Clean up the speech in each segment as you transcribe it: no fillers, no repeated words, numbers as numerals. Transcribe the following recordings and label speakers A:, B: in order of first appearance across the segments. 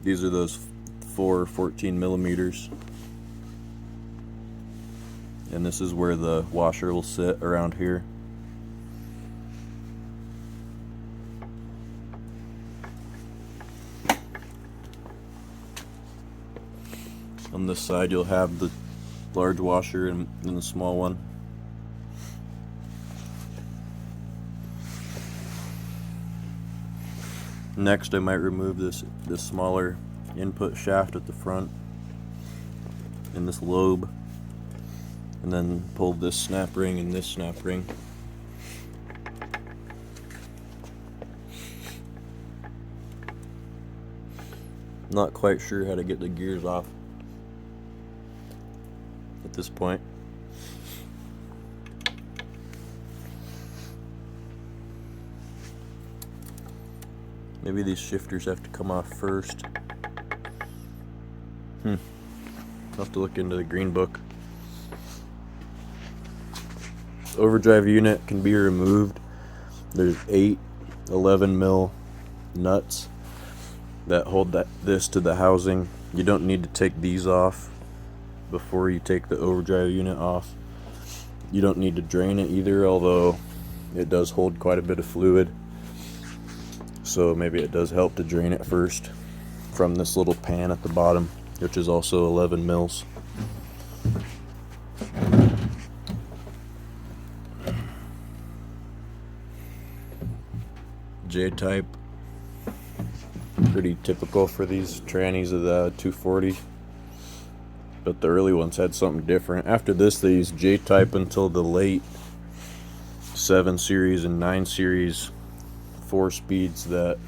A: These are those 4 14 millimeters. And this is where the washer will sit around here. On this side you'll have the large washer and the small one. Next I might remove this smaller input shaft at the front and this lobe, and then pull this snap ring and this snap ring. Not quite sure how to get the gears off at this point. Maybe these shifters have to come off first. I'll have to look into the green book. Overdrive unit can be removed. There's 8 11 mil nuts that hold this to the housing. You don't need to take these off before you take the overdrive unit off. You don't need to drain it either, although it does hold quite a bit of fluid, so maybe it does help to drain it first from this little pan at the bottom, which is also 11 mils. J-type, pretty typical for these trannies of the 240, but the early ones had something different. After this they used J-type until the late 7 series and 9 series 4-speeds that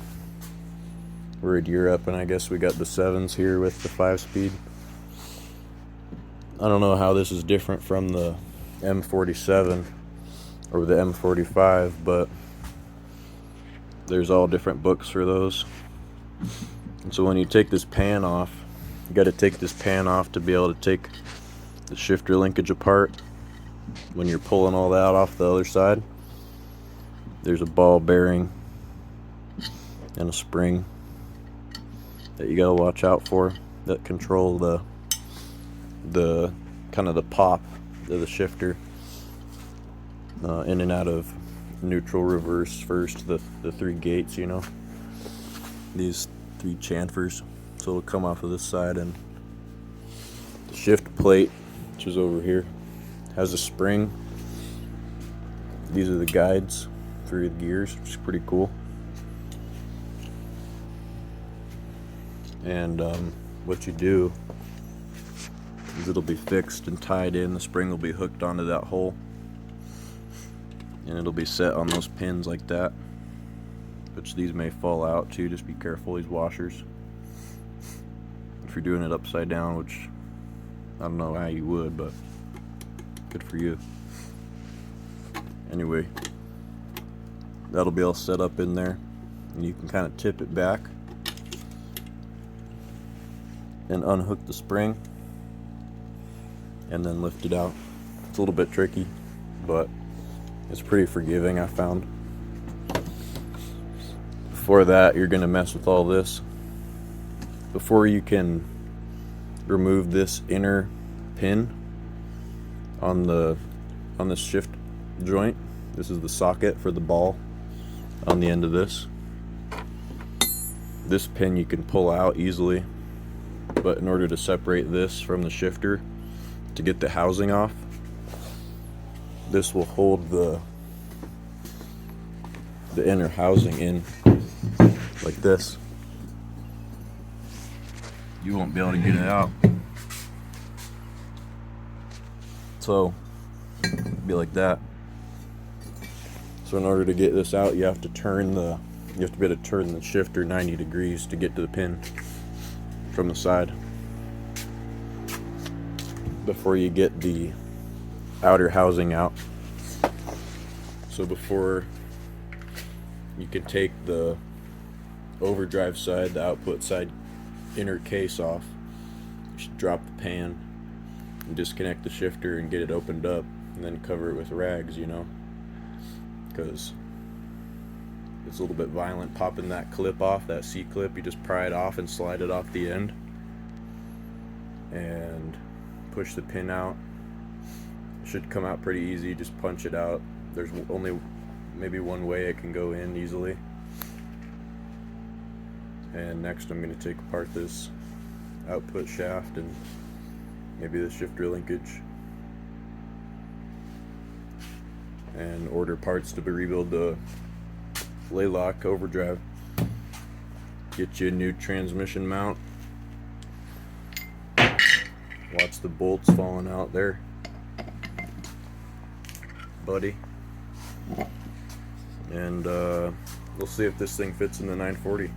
A: were in Europe, and I guess we got the 7s here with the 5-speed. I don't know how this is different from the M47 or the M45, but there's all different books for those. And so when you take this pan off, you got to take this pan off to be able to take the shifter linkage apart. When you're pulling all that off the other side, there's a ball bearing and a spring that you got to watch out for that control the kind of the pop of the shifter in and out of neutral, reverse, first, the 3 gates, you know, these 3 chamfers. So it'll come off of this side, and the shift plate, which is over here, has a spring. These are the guides for the gears, which is pretty cool. And what you do is it'll be fixed and tied in. The spring will be hooked onto that hole, and it'll be set on those pins like that, which these may fall out too. Just be careful, these washers, if you're doing it upside down, which I don't know how you would, but good for you. Anyway, that'll be all set up in there, and you can kind of tip it back and unhook the spring and then lift it out. It's a little bit tricky, but it's pretty forgiving, I found. Before that, you're going to mess with all this. Before you can remove this inner pin on this shift joint, this is the socket for the ball on the end of this. This pin you can pull out easily, but in order to separate this from the shifter to get the housing off, this will hold the inner housing in like this. You won't be able to get it out. So it'll be like that. So in order to get this out, you have to be able to turn the shifter 90 degrees to get to the pin from the side before you get the outer housing out. So before you can take the overdrive side, the output side inner case off, you should drop the pan and disconnect the shifter and get it opened up, and then cover it with rags, you know, because it's a little bit violent popping that clip off, that C-clip. You just pry it off and slide it off the end and push the pin out. It should come out pretty easy. Just punch it out. There's only maybe one way it can go in easily. And next I'm going to take apart this output shaft and maybe the shifter linkage, and order parts to rebuild the Laylock overdrive. Get you a new transmission mount. Watch the bolts falling out there, buddy. And we'll see if this thing fits in the 940.